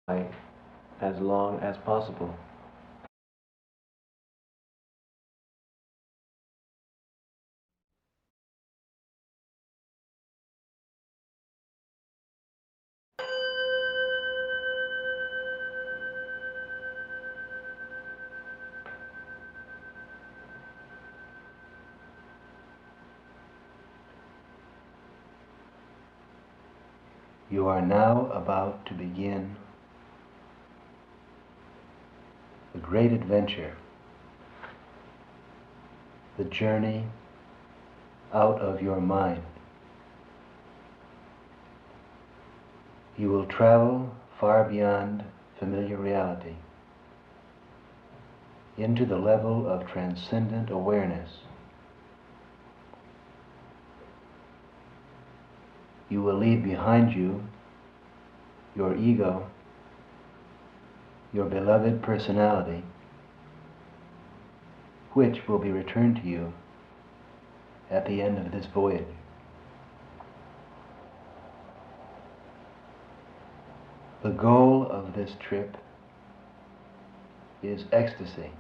as long as possible. You are now about to begin the great adventure, the journey out of your mind. You will travel far beyond familiar reality into the level of transcendent awareness. You will leave behind you your ego, your beloved personality, which will be returned to you at the end of this voyage. The goal of this trip is ecstasy,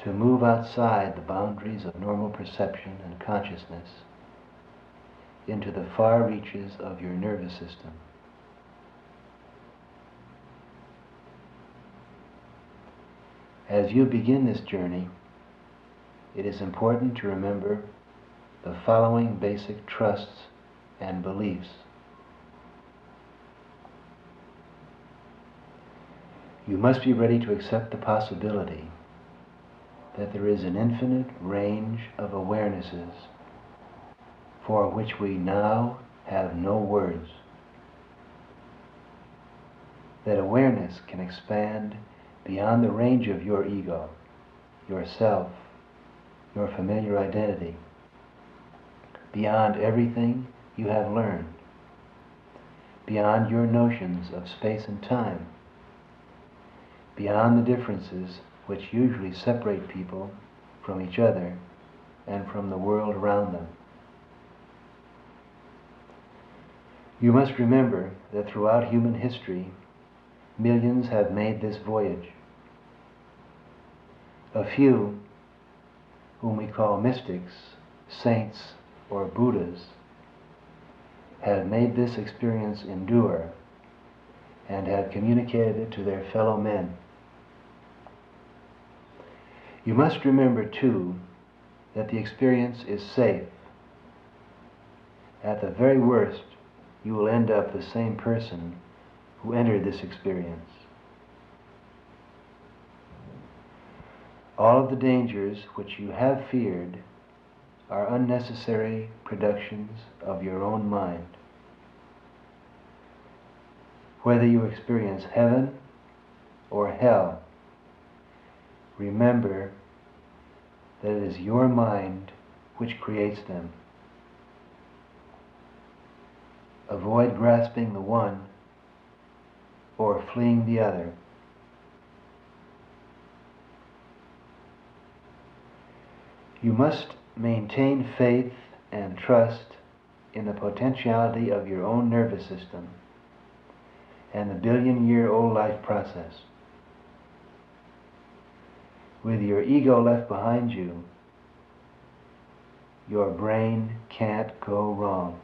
to move outside the boundaries of normal perception and consciousness into the far reaches of your nervous system. As you begin this journey, it is important to remember the following basic trusts and beliefs. You must be ready to accept the possibility that there is an infinite range of awarenesses for which we now have no words. That awareness can expand beyond the range of your ego, yourself, your familiar identity, beyond everything you have learned, beyond your notions of space and time, beyond the differences which usually separate people from each other and from the world around them. You must remember that throughout human history, millions have made this voyage. A few, whom we call mystics, saints, or Buddhas, have made this experience endure and have communicated it to their fellow men. You must remember, too, that the experience is safe. At the very worst, you will end up the same person who entered this experience. All of the dangers which you have feared are unnecessary productions of your own mind. Whether you experience heaven or hell, remember that it is your mind which creates them. Avoid grasping the one or fleeing the other. You must maintain faith and trust in the potentiality of your own nervous system and the billion-year-old life process. With your ego left behind you, your brain can't go wrong.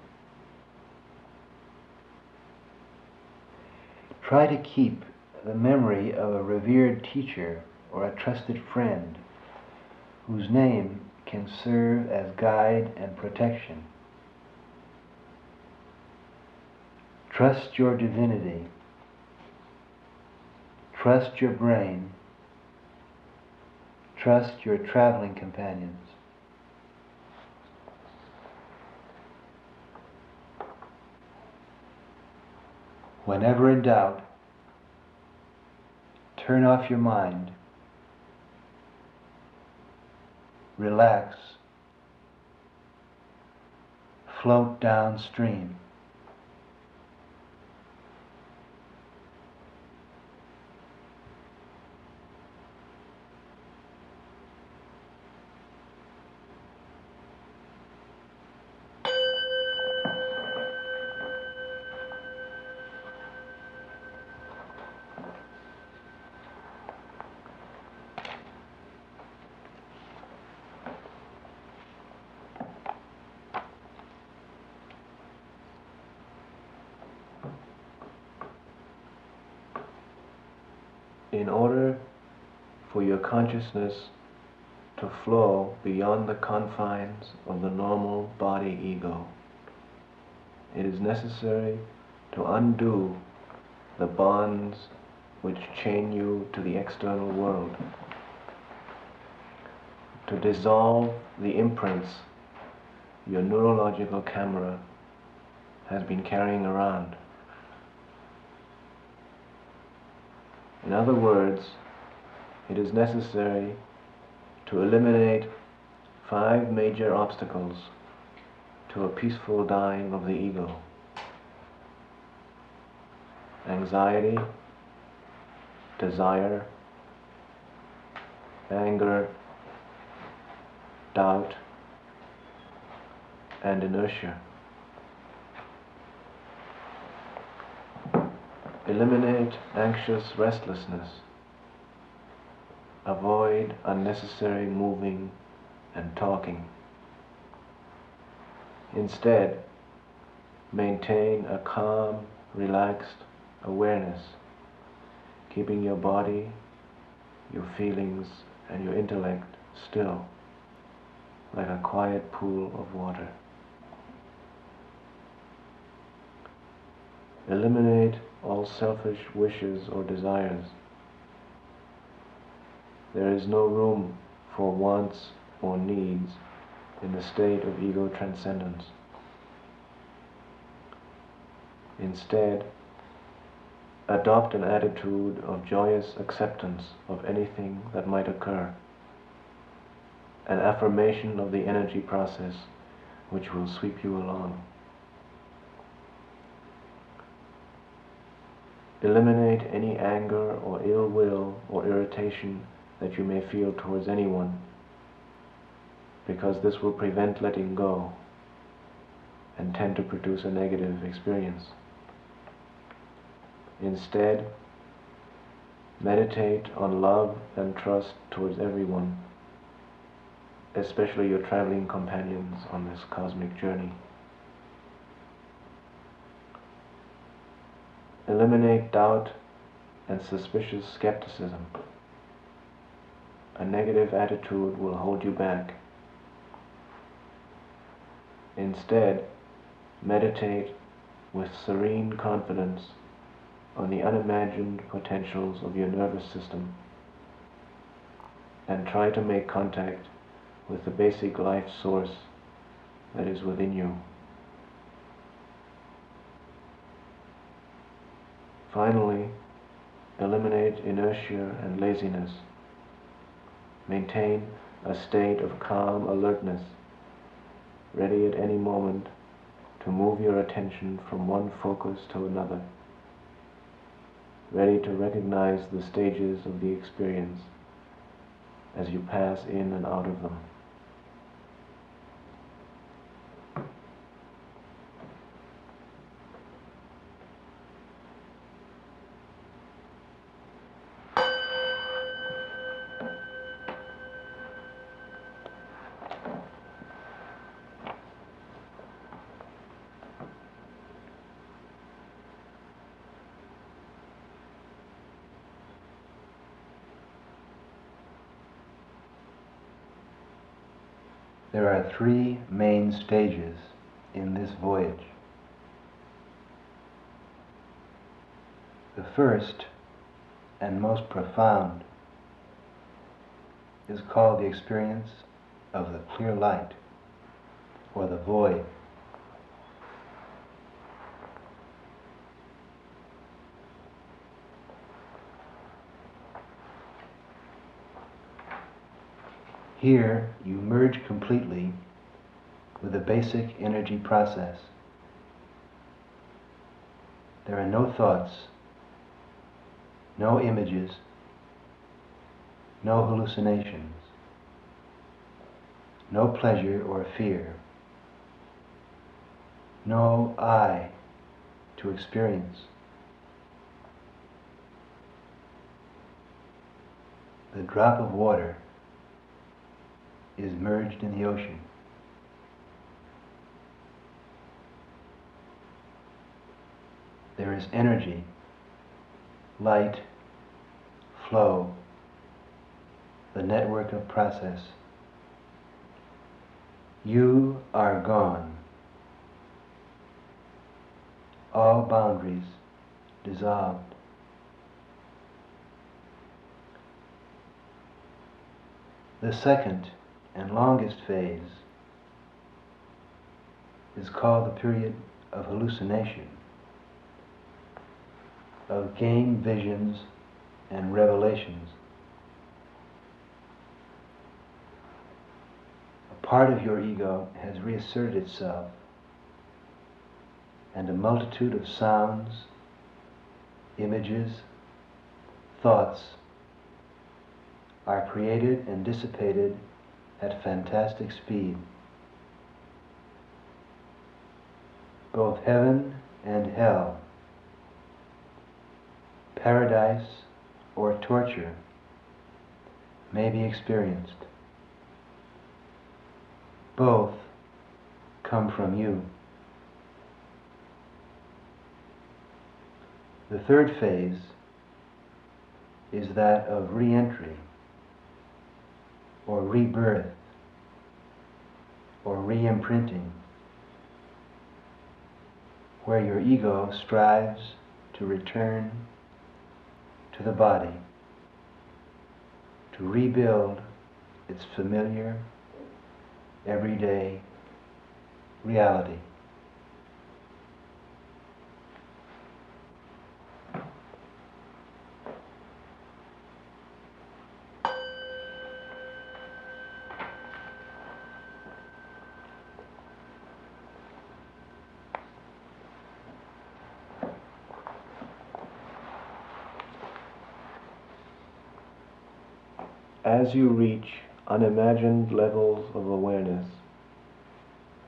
Try to keep the memory of a revered teacher or a trusted friend whose name can serve as guide and protection. Trust your divinity. Trust your brain. Trust your traveling companions. Whenever in doubt, turn off your mind, relax, float downstream. in order for your consciousness to flow beyond the confines of the normal body ego, it is necessary to undo the bonds which chain you to the external world, to dissolve the imprints your neurological camera has been carrying around. In other words, it is necessary to eliminate 5 major obstacles to a peaceful dying of the ego: anxiety, desire, anger, doubt, and inertia. Eliminate anxious restlessness. Avoid unnecessary moving and talking. Instead, maintain a calm, relaxed awareness, keeping your body, your feelings, and your intellect still, like a quiet pool of water. Eliminate all selfish wishes or desires. There is no room for wants or needs in the state of ego transcendence. Instead, adopt an attitude of joyous acceptance of anything that might occur, an affirmation of the energy process which will sweep you along. Eliminate any anger or ill will or irritation that you may feel towards anyone, because this will prevent letting go and tend to produce a negative experience. Instead, meditate on love and trust towards everyone, especially your traveling companions on this cosmic journey. Eliminate doubt and suspicious skepticism. A negative attitude will hold you back. Instead, meditate with serene confidence on the unimagined potentials of your nervous system and try to make contact with the basic life source that is within you. Finally, eliminate inertia and laziness. Maintain a state of calm alertness, ready at any moment to move your attention from one focus to another, ready to recognize the stages of the experience as you pass in and out of them. There are 3 main stages in this voyage. The first and most profound is called the experience of the clear light, or the void. Here you merge completely with the basic energy process. There are no thoughts, no images, no hallucinations, no pleasure or fear, no I to experience. The drop of water is merged in the ocean. There is energy, light, flow, the network of process. You are gone. All boundaries dissolved. The second and longest phase is called the period of hallucination, of game visions and revelations. A part of your ego has reasserted itself, and a multitude of sounds, images, thoughts are created and dissipated at fantastic speed. Both heaven and hell, paradise or torture, may be experienced. Both come from you. The third phase is that of re-entry, or rebirth, or re-imprinting, where your ego strives to return to the body, to rebuild its familiar, everyday reality. As you reach unimagined levels of awareness,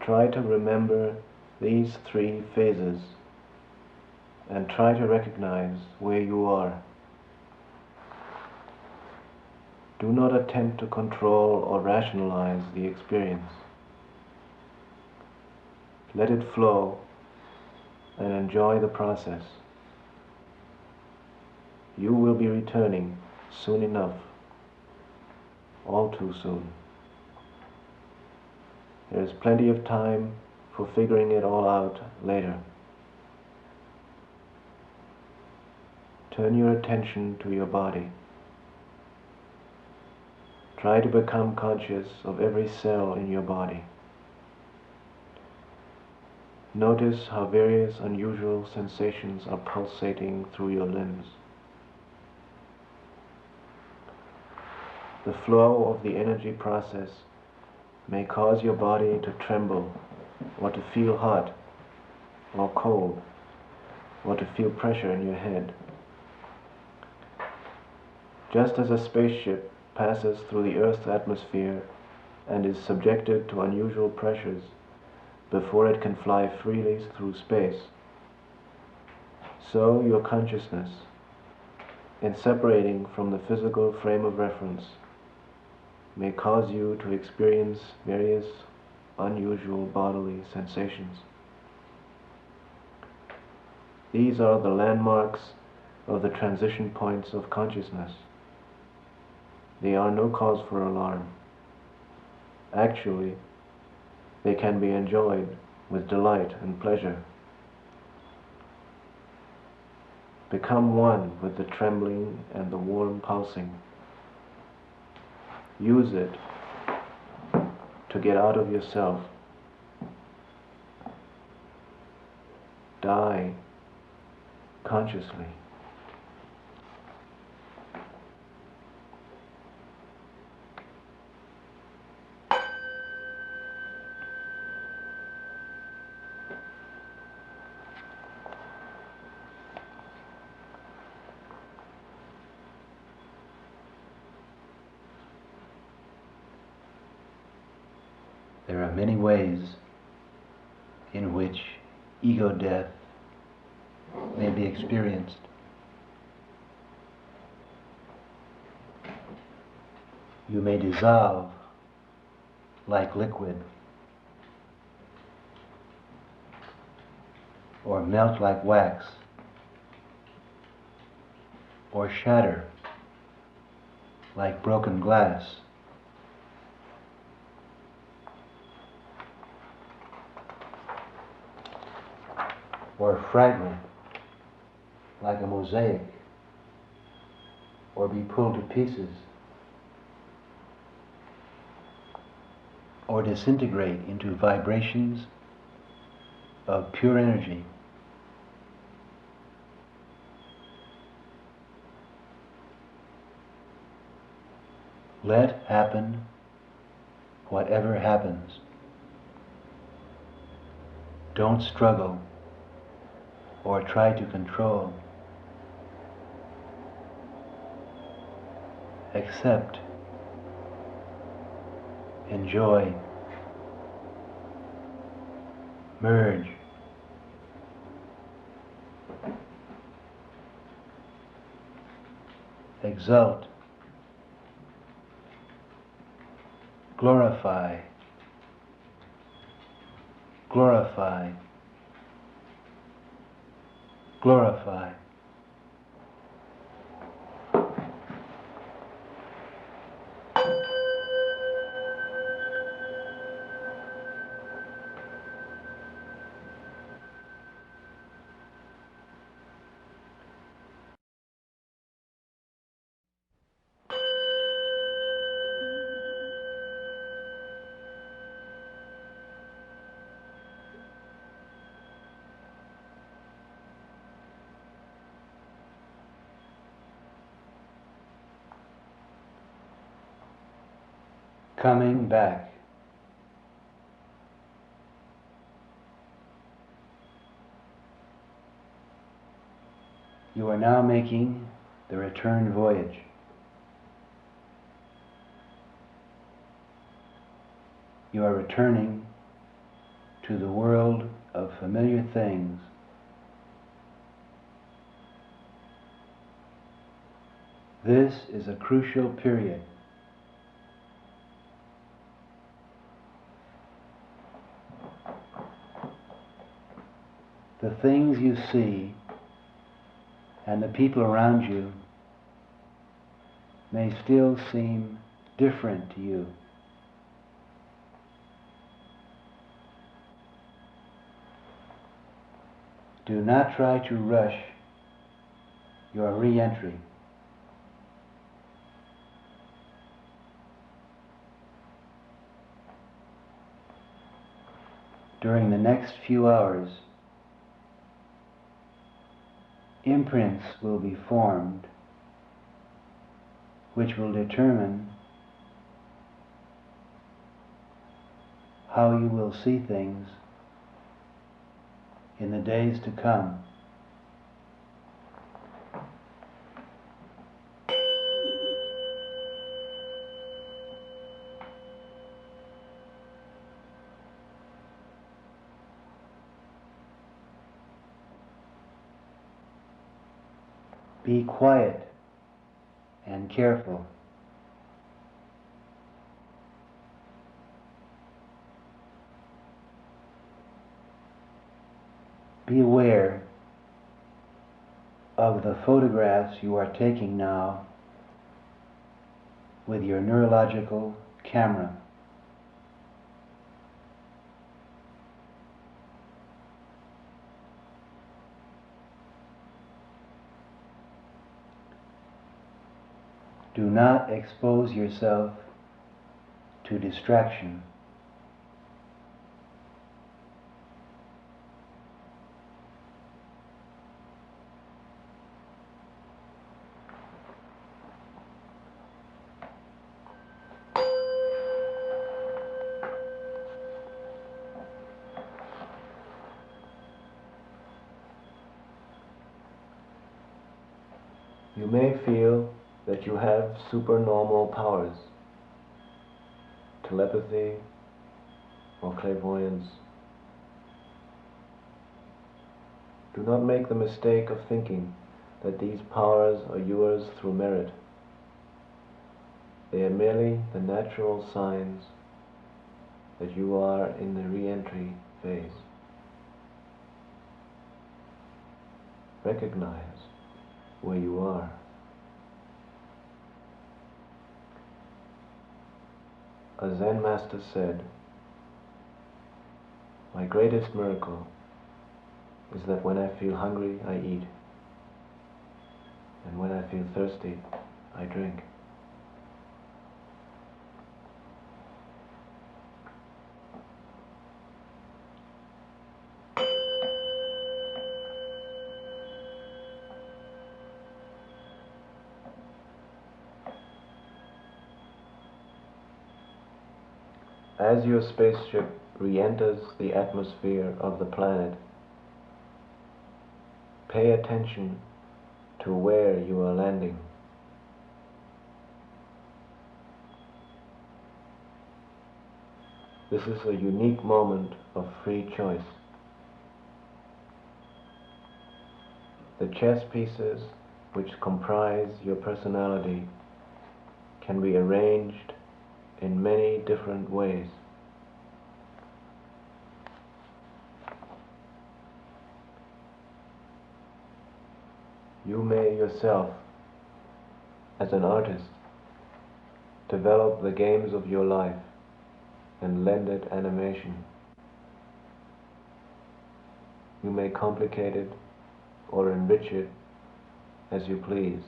try to remember these three phases and try to recognize where you are. Do not attempt to control or rationalize the experience. Let it flow and enjoy the process. You will be returning soon enough. All too soon. There is plenty of time for figuring it all out later. Turn your attention to your body. Try to become conscious of every cell in your body. Notice how various unusual sensations are pulsating through your limbs. The flow of the energy process may cause your body to tremble, or to feel hot, or cold, or to feel pressure in your head. Just as a spaceship passes through the Earth's atmosphere and is subjected to unusual pressures before it can fly freely through space, so your consciousness, in separating from the physical frame of reference, may cause you to experience various unusual bodily sensations. These are the landmarks of the transition points of consciousness. They are no cause for alarm. Actually, they can be enjoyed with delight and pleasure. Become one with the trembling and the warm pulsing. Use it to get out of yourself. Die consciously. There are many ways in which ego death may be experienced. You may dissolve like liquid, or melt like wax, or shatter like broken glass, or fragment like a mosaic, or be pulled to pieces, or disintegrate into vibrations of pure energy. Let happen whatever happens. Don't struggle or try to control. Accept, enjoy, merge. Exult, glorify, glorify, glorify. Coming back. You are now making the return voyage. You are returning to the world of familiar things. This is a crucial period. The things you see and the people around you may still seem different to you. Do not try to rush your re-entry. During the next few hours, imprints will be formed which will determine how you will see things in the days to come. Be quiet and careful. Be aware of the photographs you are taking now with your neurological camera. Do not expose yourself to distraction. You may feel that you have supernormal powers, telepathy or clairvoyance. Do not make the mistake of thinking that these powers are yours through merit. They are merely the natural signs that you are in the re-entry phase. Recognize where you are. A Zen master said, "My greatest miracle is that when I feel hungry, I eat, and when I feel thirsty, I drink." As your spaceship re-enters the atmosphere of the planet, pay attention to where you are landing. This is a unique moment of free choice. The chess pieces which comprise your personality can be arranged in many different ways. You may yourself, as an artist, develop the games of your life and lend it animation. You may complicate it or enrich it as you please.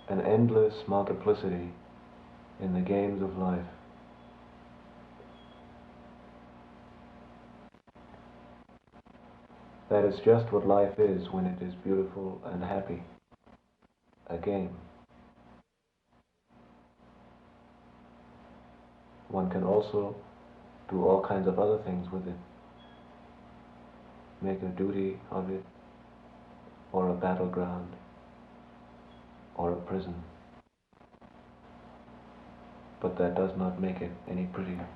An endless multiplicity in the games of life. That is just what life is when it is beautiful and happy. A game. One can also do all kinds of other things with it. Make a duty of it, or a battleground, or a prison. But that does not make it any prettier.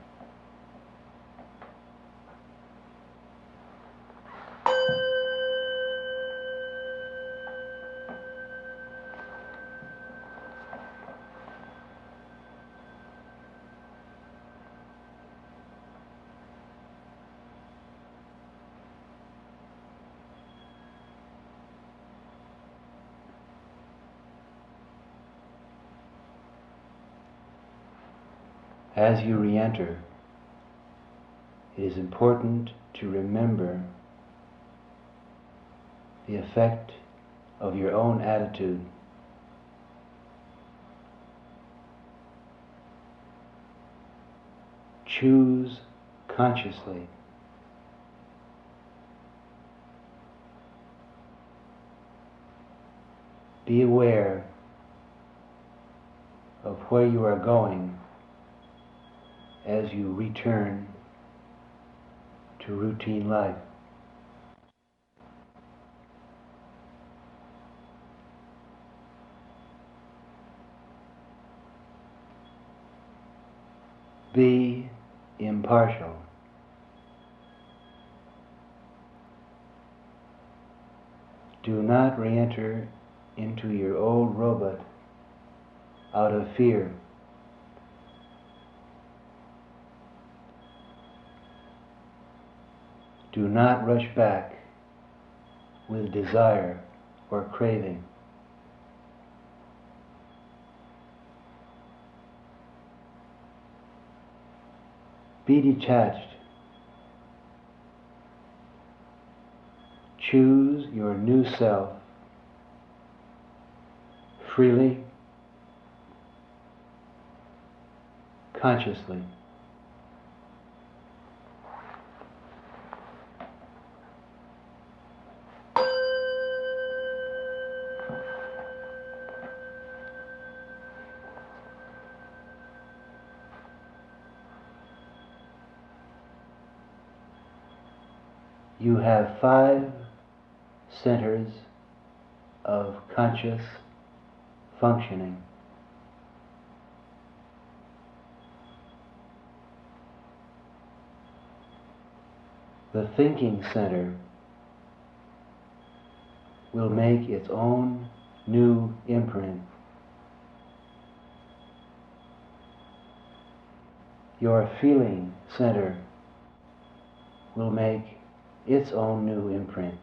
As you re-enter, it is important to remember the effect of your own attitude. Choose consciously. Be aware of where you are going as you return to routine life. Be impartial. Do not re-enter into your old robot out of fear. Do not rush back with desire or craving. Be detached. Choose your new self freely, consciously. You have 5 centers of conscious functioning. The thinking center will make its own new imprint. Your feeling center will make its own new imprint.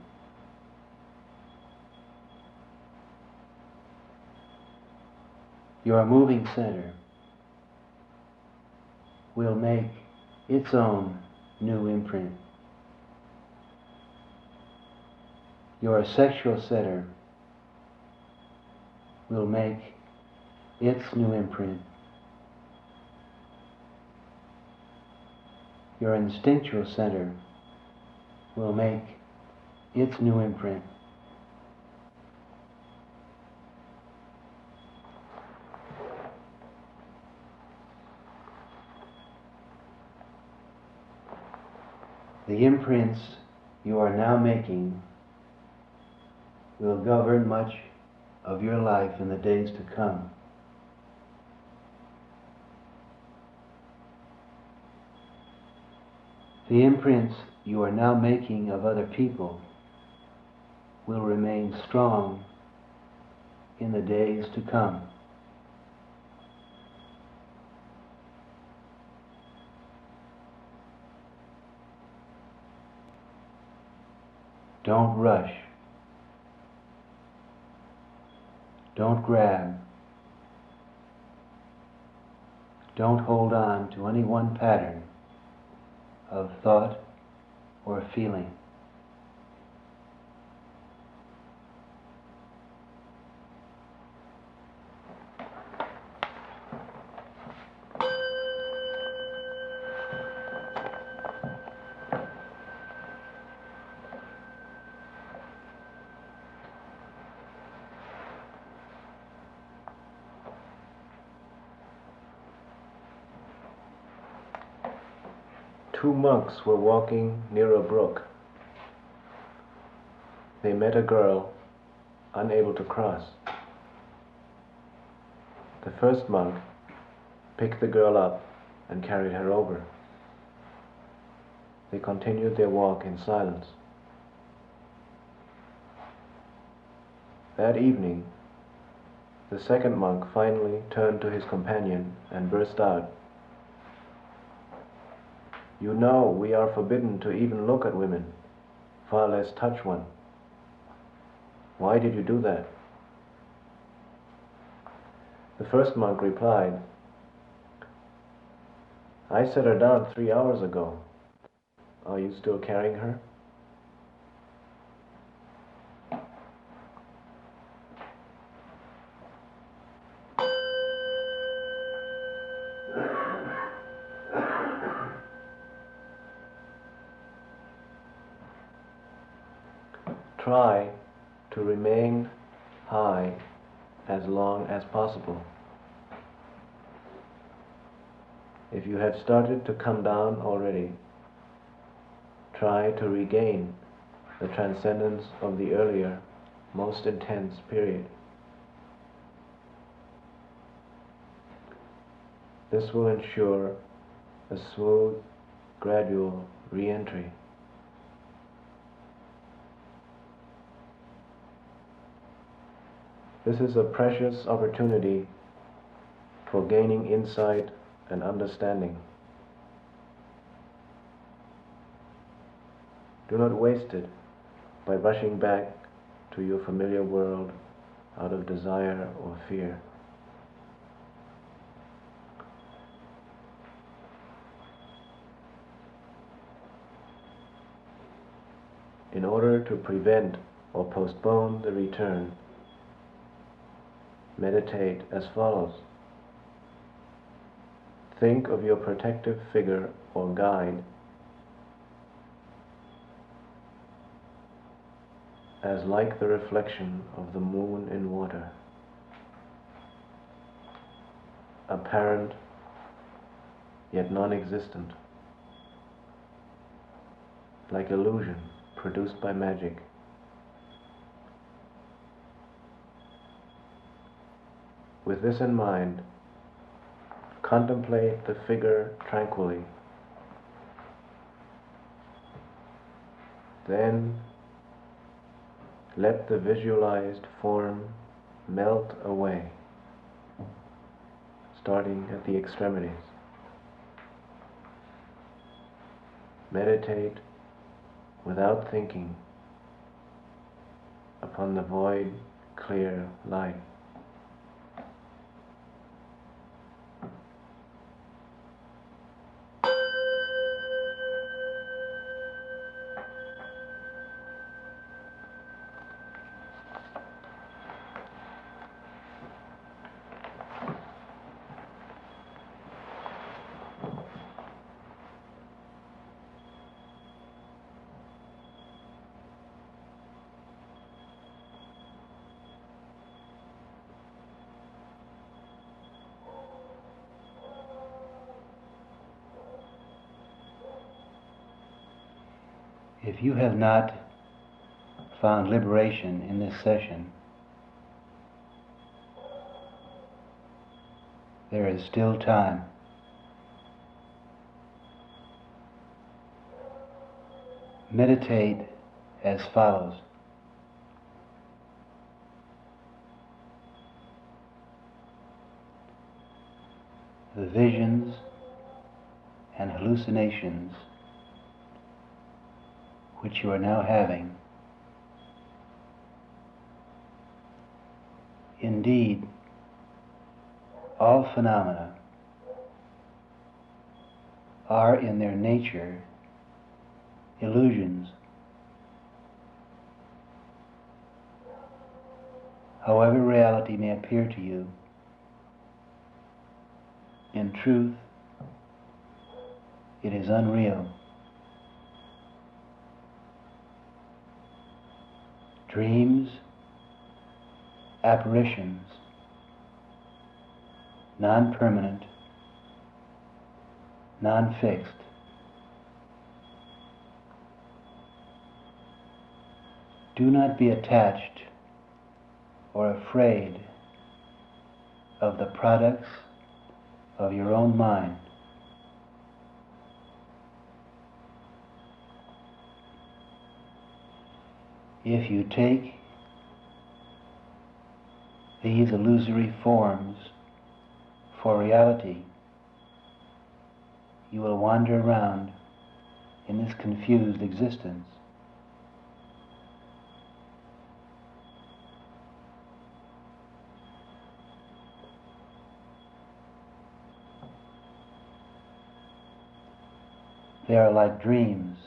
Your moving center will make its own new imprint. Your sexual center will make its new imprint. Your instinctual center will make its new imprint. The imprints you are now making will govern much of your life in the days to come. The imprints you are now making of other people will remain strong in the days to come. Don't rush. Don't grab. Don't hold on to any one pattern of thought or feeling. Two monks were walking near a brook. They met a girl unable to cross. The first monk picked the girl up and carried her over. They continued their walk in silence. That evening, the second monk finally turned to his companion and burst out, "You know we are forbidden to even look at women, far less touch one. Why did you do that?" The first monk replied, "I set her down 3 hours ago. Are you still carrying her?" Try to remain high as long as possible. If you have started to come down already, try to regain the transcendence of the earlier, most intense period. This will ensure a smooth, gradual re-entry. This is a precious opportunity for gaining insight and understanding. Do not waste it by rushing back to your familiar world out of desire or fear. In order to prevent or postpone the return, meditate as follows. Think of your protective figure or guide as like the reflection of the moon in water, apparent yet non-existent, like illusion produced by magic. With this in mind, contemplate the figure tranquilly. Then let the visualized form melt away, starting at the extremities. Meditate without thinking upon the void, clear light. If you have not found liberation in this session, there is still time. Meditate as follows. The visions and hallucinations which you are now having, indeed, all phenomena are in their nature illusions. However reality may appear to you, in truth, it is unreal. Dreams, apparitions, non-permanent, non-fixed, do not be attached or afraid of the products of your own mind. If you take these illusory forms for reality, you will wander around in this confused existence. They are like dreams,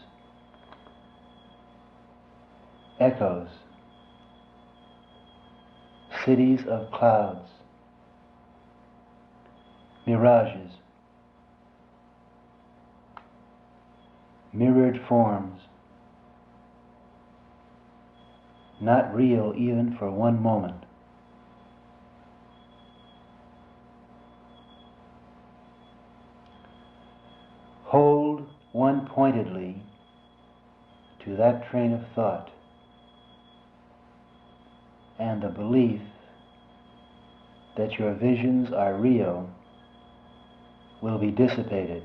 echoes, cities of clouds, mirages, mirrored forms, not real even for one moment. Hold one-pointedly to that train of thought, and the belief that your visions are real will be dissipated.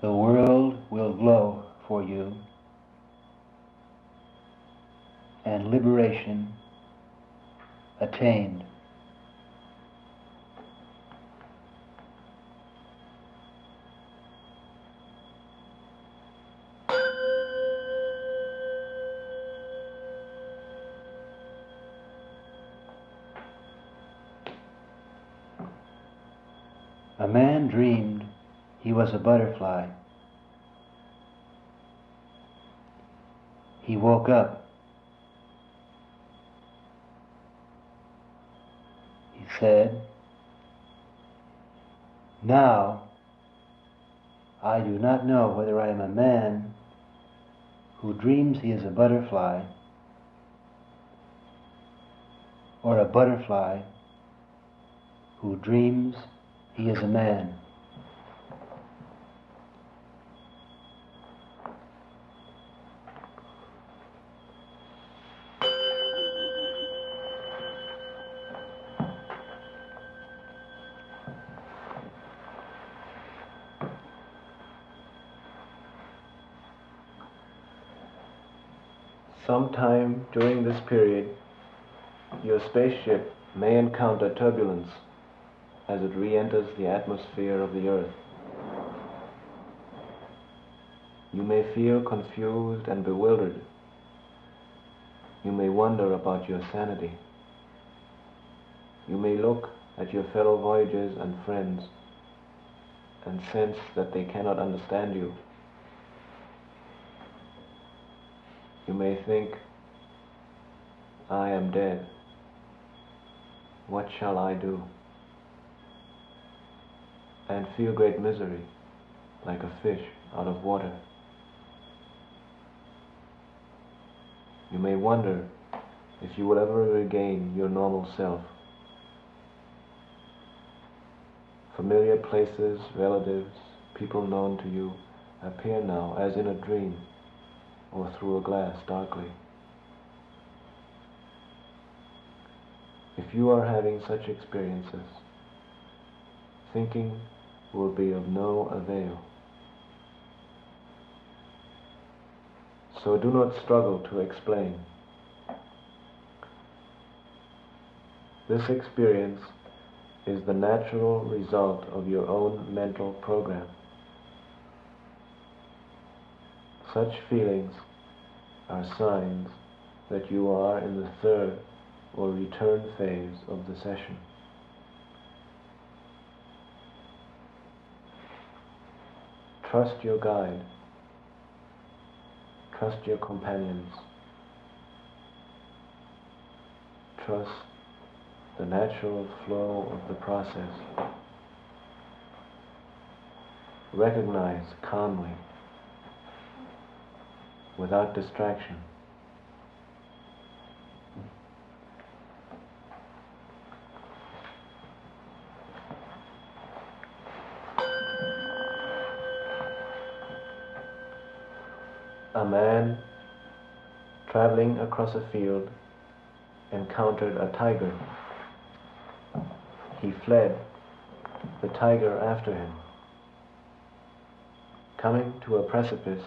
The world will glow for you, and liberation attained. A man dreamed he was a butterfly. He woke up. He said, "Now I do not know whether I am a man who dreams he is a butterfly or a butterfly who dreams he is a man." Sometime during this period, your spaceship may encounter turbulence as it re-enters the atmosphere of the Earth. You may feel confused and bewildered. You may wonder about your sanity. You may look at your fellow voyagers and friends and sense that they cannot understand you. You may think, "I am dead. What shall I do?" and feel great misery, like a fish out of water. You may wonder if you will ever regain your normal self. Familiar places, relatives, people known to you appear now as in a dream or through a glass darkly. If you are having such experiences, thinking will be of no avail. So do not struggle to explain. This experience is the natural result of your own mental program. Such feelings are signs that you are in the third or return phase of the session. Trust your guide. Trust your companions. Trust the natural flow of the process. Recognize calmly, without distraction. A man traveling across a field encountered a tiger. He fled, the tiger after him. Coming to a precipice,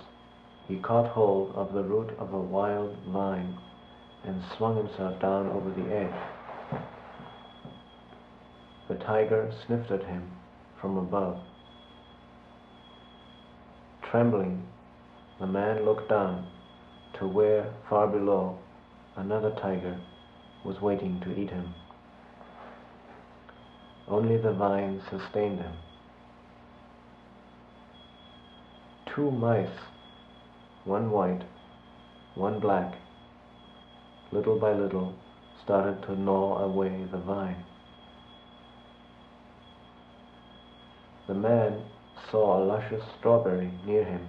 he caught hold of the root of a wild vine and swung himself down over the edge. The tiger sniffed at him from above. Trembling, the man looked down to where, far below, another tiger was waiting to eat him. Only the vine sustained him. 2 mice, one white, one black, little by little started to gnaw away the vine. The man saw a luscious strawberry near him.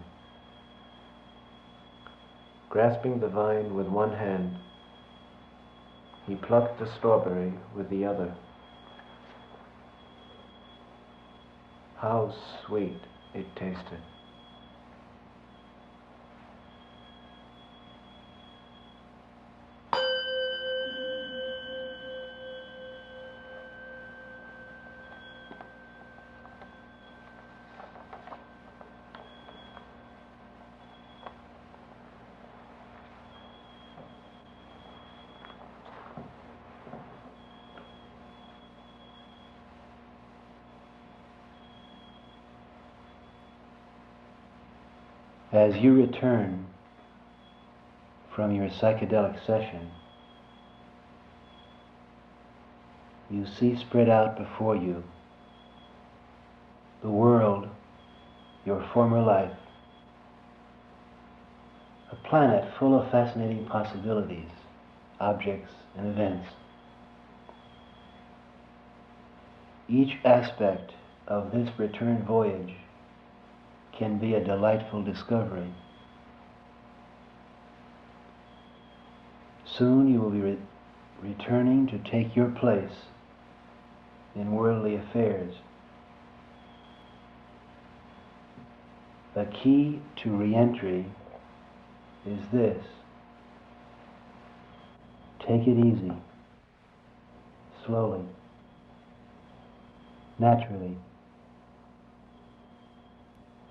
Grasping the vine with one hand, he plucked the strawberry with the other. How sweet it tasted. As you return from your psychedelic session, you see spread out before you the world, your former life, a planet full of fascinating possibilities, objects, and events. Each aspect of this return voyage can be a delightful discovery. Soon you will be returning to take your place in worldly affairs. The key to re-entry is this: take it easy, slowly, naturally.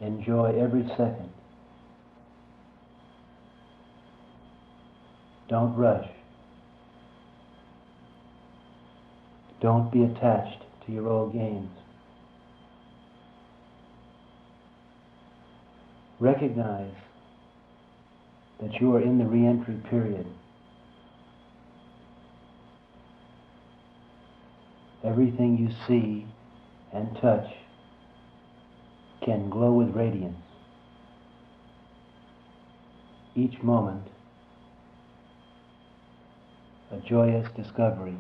Enjoy every second. Don't rush. Don't be attached to your old games. Recognize that you are in the re-entry period. Everything you see and touch can glow with radiance. Each moment, a joyous discovery.